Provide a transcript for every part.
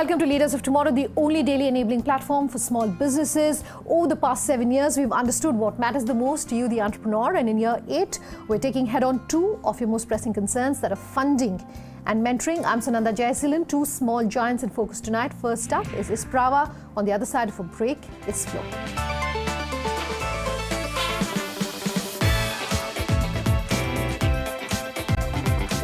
welcome to Leaders of Tomorrow, the only daily enabling platform for small businesses. Over the past 7 years, we've understood what matters the most to you, the entrepreneur. And in year 8, we're taking head-on 2 of your most pressing concerns, that are funding and mentoring. I'm Sananda Jayasilan. 2 small giants in focus tonight. First up is Isprava. On the other side of a break is Flow.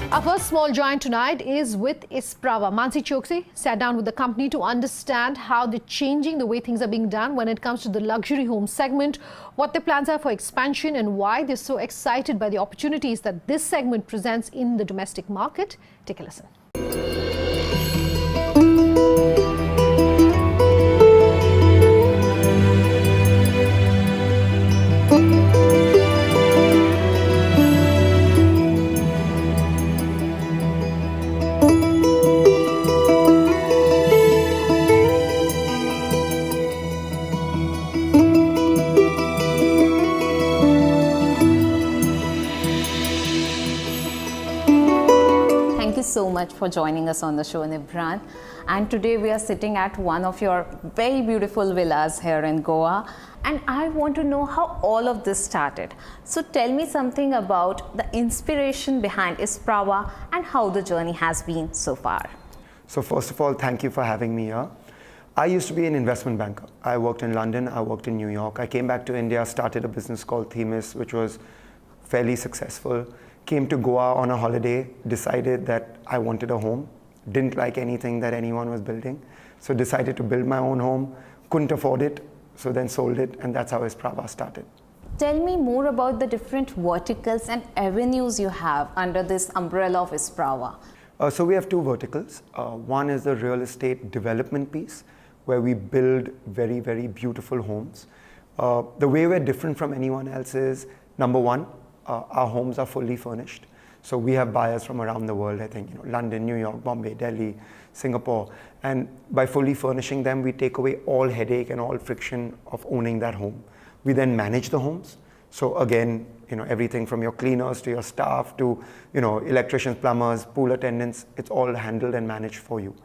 Our first small giant tonight is with Isprava. Mansi Choksi sat down with the company to understand how they're changing the way things are being done when it comes to the luxury home segment, what their plans are for expansion, and why they're so excited by the opportunities that this segment presents in the domestic market. Take a listen. Thank you so much for joining us on the show, Nibran. And today we are sitting at one of your very beautiful villas here in Goa. And I want to know how all of this started. So tell me something about the inspiration behind Isprava and how the journey has been so far. So first of all, thank you for having me here. I used to be an investment banker. I worked in London, I worked in New York. I came back to India, started a business called Themis, which was fairly successful. Came to Goa on a holiday, decided that I wanted a home, didn't like anything that anyone was building, so decided to build my own home, couldn't afford it, so then sold it, and that's how Isprava started. Tell me more about the different verticals and avenues you have under this umbrella of Isprava. So we have 2 verticals. One is the real estate development piece, where we build very, very beautiful homes. The way we're different from anyone else is, number one, our homes are fully furnished. So we have buyers from around the world, I think, London, New York, Bombay, Delhi, Singapore. And by fully furnishing them, we take away all headache and all friction of owning that home. We then manage the homes. So again, everything from your cleaners to your staff to, electricians, plumbers, pool attendants, it's all handled and managed for you.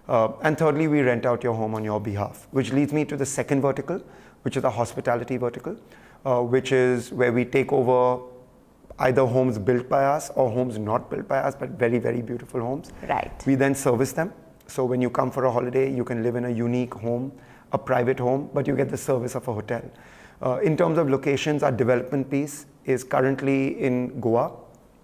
And thirdly, we rent out your home on your behalf, which leads me to the second vertical, which is the hospitality vertical, which is where we take over either homes built by us or homes not built by us, but very, very beautiful homes. Right. We then service them. So when you come for a holiday, you can live in a unique home, a private home, but you get the service of a hotel. In terms of locations, our development piece is currently in Goa,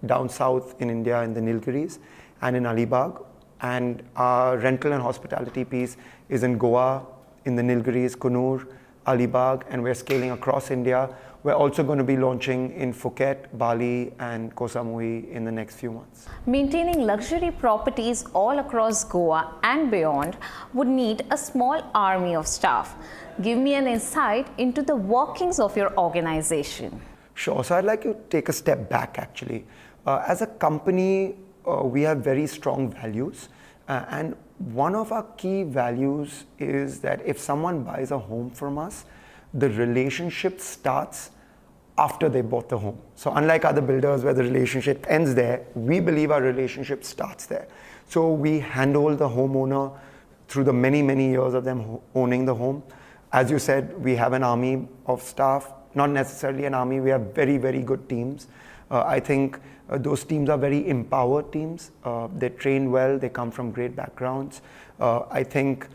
down south in India in the Nilgiris, and in Alibag. And our rental and hospitality piece is in Goa, in the Nilgiris, Kunur, Alibag, and we're scaling across India. We're also going to be launching in Phuket, Bali, and Koh Samui in the next few months. Maintaining luxury properties all across Goa and beyond would need a small army of staff. Give me an insight into the workings of your organization. Sure. So I'd like to take a step back, actually. As a company, we have very strong values. And one of our key values is that if someone buys a home from us, the relationship starts after they bought the home. So unlike other builders where the relationship ends there, we believe our relationship starts there. So we handhold the homeowner through the many, many years of them owning the home. As you said, we have an army of staff, not necessarily an army, we have very, very good teams. I think those teams are very empowered teams. They train well, they come from great backgrounds. I think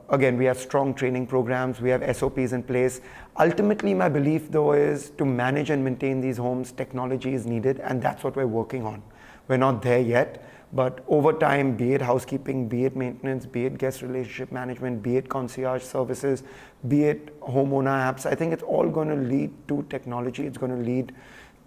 again, we have strong training programs, we have SOPs in place. Ultimately, my belief though is to manage and maintain these homes, technology is needed, and that's what we're working on. We're not there yet, but over time, be it housekeeping, be it maintenance, be it guest relationship management, be it concierge services, be it homeowner apps, I think it's all going to lead to technology. It's going to lead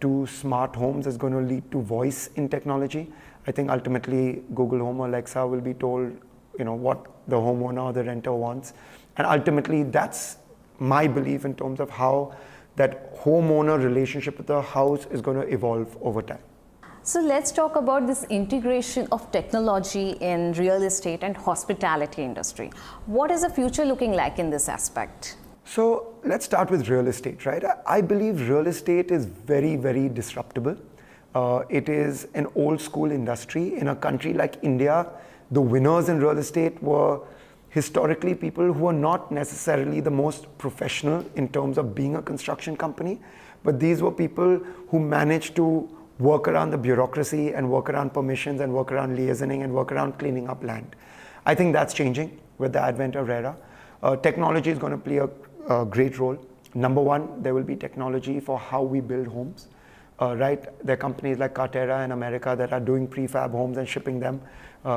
to smart homes. It's going to lead to voice in technology. I think ultimately, Google Home or Alexa will be told what the homeowner or the renter wants. And ultimately, that's my belief in terms of how that homeowner relationship with the house is going to evolve over time. So let's talk about this integration of technology in real estate and hospitality industry. What is the future looking like in this aspect? So let's start with real estate, right? I believe real estate is very, very disruptible. It is an old school industry. In a country like India, The winners in real estate were historically people who are not necessarily the most professional in terms of being a construction company, but these were people who managed to work around the bureaucracy and work around permissions and work around liaisoning and work around cleaning up land. I think that's changing with the advent of RERA. Technology is going to play a great role. Number one, there will be technology for how we build homes. Right, there are companies like Cartera in America that are doing prefab homes and shipping them.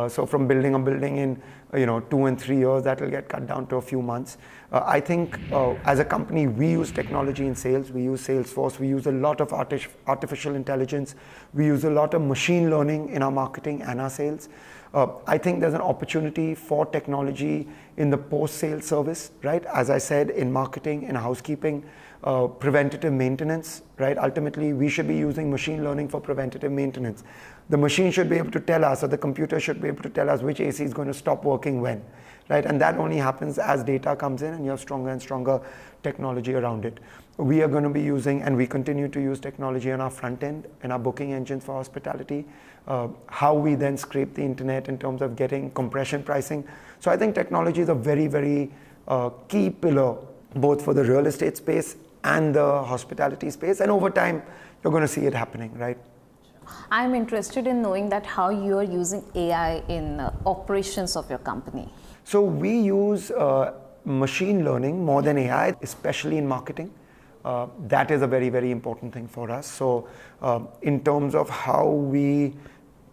So from building a building in 2 and 3 years, that will get cut down to a few months. I think as a company, we use technology in sales. We use Salesforce. We use a lot of artificial intelligence. We use a lot of machine learning in our marketing and our sales. I think there's an opportunity for technology in the post-sale service, right? As I said, in marketing, in housekeeping, preventative maintenance, right? Ultimately, we should be using machine learning for preventative maintenance. The machine should be able to tell us, or the computer should be able to tell us which AC is going to stop working when, right? And that only happens as data comes in and you have stronger and stronger technology around it. We are going to be using, and we continue to use technology on our front end, in our booking engines for hospitality, how we then scrape the internet in terms of getting compression pricing. So I think technology is a very, very key pillar, both for the real estate space and the hospitality space. And over time, you're going to see it happening, right? I'm interested in knowing that how you are using AI in operations of your company. So we use machine learning more than AI, especially in marketing. That is a very, very important thing for us. So in terms of how we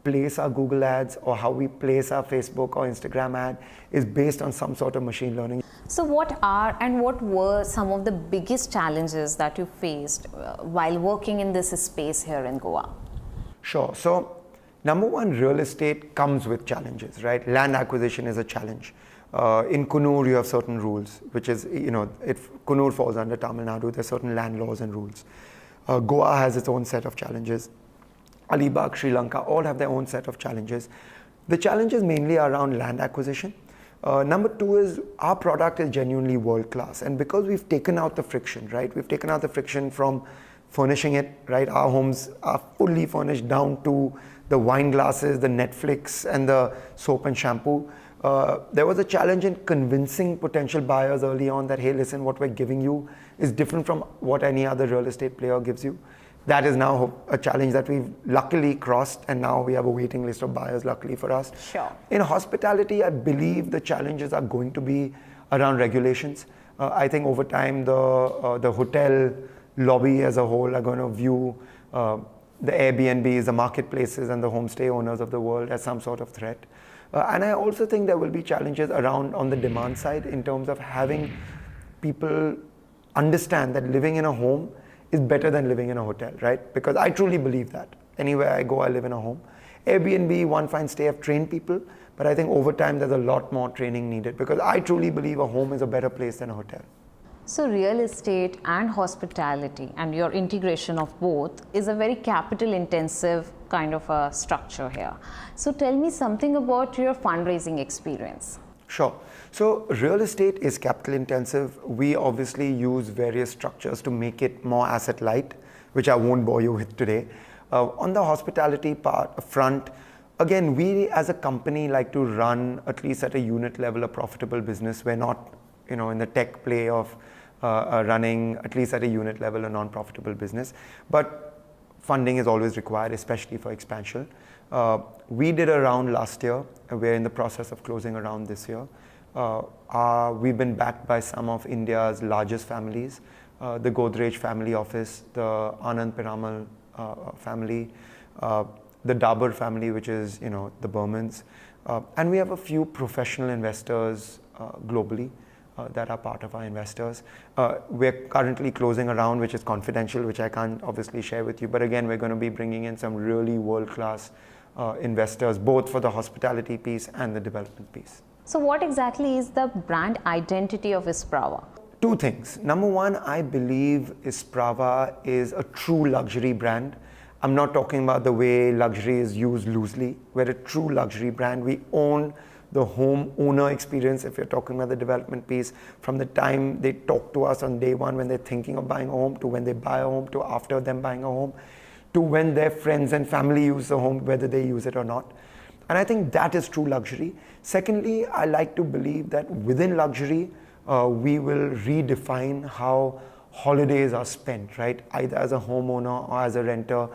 place our Google ads or how we place our Facebook or Instagram ad is based on some sort of machine learning. So what are and what were some of the biggest challenges that you faced while working in this space here in Goa? Sure. So number one, real estate comes with challenges, right? Land acquisition is a challenge. In Kunur, you have certain rules, which is, if Kunur falls under Tamil Nadu, there's certain land laws and rules. Goa has its own set of challenges. Alibag, Sri Lanka, all have their own set of challenges. The challenges mainly are around land acquisition. Number two is our product is genuinely world class. And because we've taken out the friction, right? We've taken out the friction from furnishing it, right? Our homes are fully furnished down to the wine glasses, the Netflix, and the soap and shampoo. There was a challenge in convincing potential buyers early on that, hey, listen, what we're giving you is different from what any other real estate player gives you. That is now a challenge that we've luckily crossed, and now we have a waiting list of buyers, luckily for us. Sure. In hospitality, I believe the challenges are going to be around regulations. I think over time, the hotel lobby as a whole are going to view the Airbnbs, the marketplaces, and the homestay owners of the world as some sort of threat. And I also think there will be challenges around on the demand side in terms of having people understand that living in a home is better than living in a hotel, right? Because I truly believe that. Anywhere I go, I live in a home. Airbnb, One Fine Stay have trained people, but I think over time there's a lot more training needed because I truly believe a home is a better place than a hotel. So real estate and hospitality and your integration of both is a very capital intensive kind of a structure here. So tell me something about your fundraising experience. Sure. So real estate is capital intensive. We obviously use various structures to make it more asset light, which I won't bore you with today. On the hospitality front, again, we as a company like to run, at least at a unit level, a profitable business. We're not, in the tech play of running, at least at a unit level, a non-profitable business. But funding is always required, especially for expansion. We did a round last year. We're in the process of closing a round this year. We've been backed by some of India's largest families, the Godrej family office, the Anand Piramal family, the Dabur family, which is, the Burmans. And we have a few professional investors globally that are part of our investors. We're currently closing a round, which is confidential, which I can't obviously share with you. But again, we're going to be bringing in some really world-class investors, both for the hospitality piece and the development piece. So what exactly is the brand identity of Isprava? Two things. Number one, I believe Isprava is a true luxury brand. I'm not talking about the way luxury is used loosely. We're a true luxury brand. We own the home owner experience, if you're talking about the development piece, from the time they talk to us on day one when they're thinking of buying a home, to when they buy a home, to after them buying a home, to when their friends and family use the home, whether they use it or not. And I think that is true luxury. Secondly, I like to believe that within luxury, we will redefine how holidays are spent, right? Either as a homeowner or as a renter,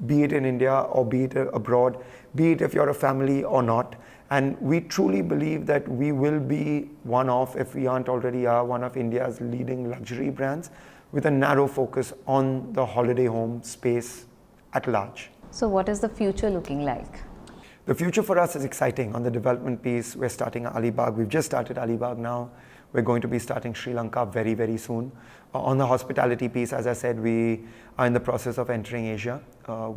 be it in India or be it abroad, be it if you're a family or not. And we truly believe that we will be one of, if we aren't already are, one of India's leading luxury brands with a narrow focus on the holiday home space at large. So what is the future looking like? The future for us is exciting. On the development piece, we're starting Alibag. We've just started Alibag now. We're going to be starting Sri Lanka very, very soon. On the hospitality piece, as I said, we are in the process of entering Asia.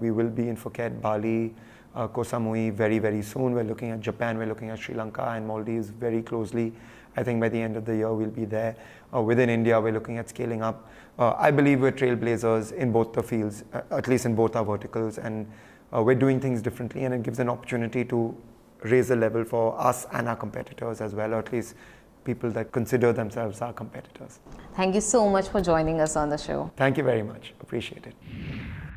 We will be in Phuket, Bali, Koh Samui very, very soon. We're looking at Japan, we're looking at Sri Lanka and Maldives very closely. I think by the end of the year, we'll be there. Within India, we're looking at scaling up. I believe we're trailblazers in both the fields, at least in both our verticals. And we're doing things differently, and it gives an opportunity to raise the level for us and our competitors as well, or at least people that consider themselves our competitors. Thank you so much for joining us on the show. Thank you very much. Appreciate it.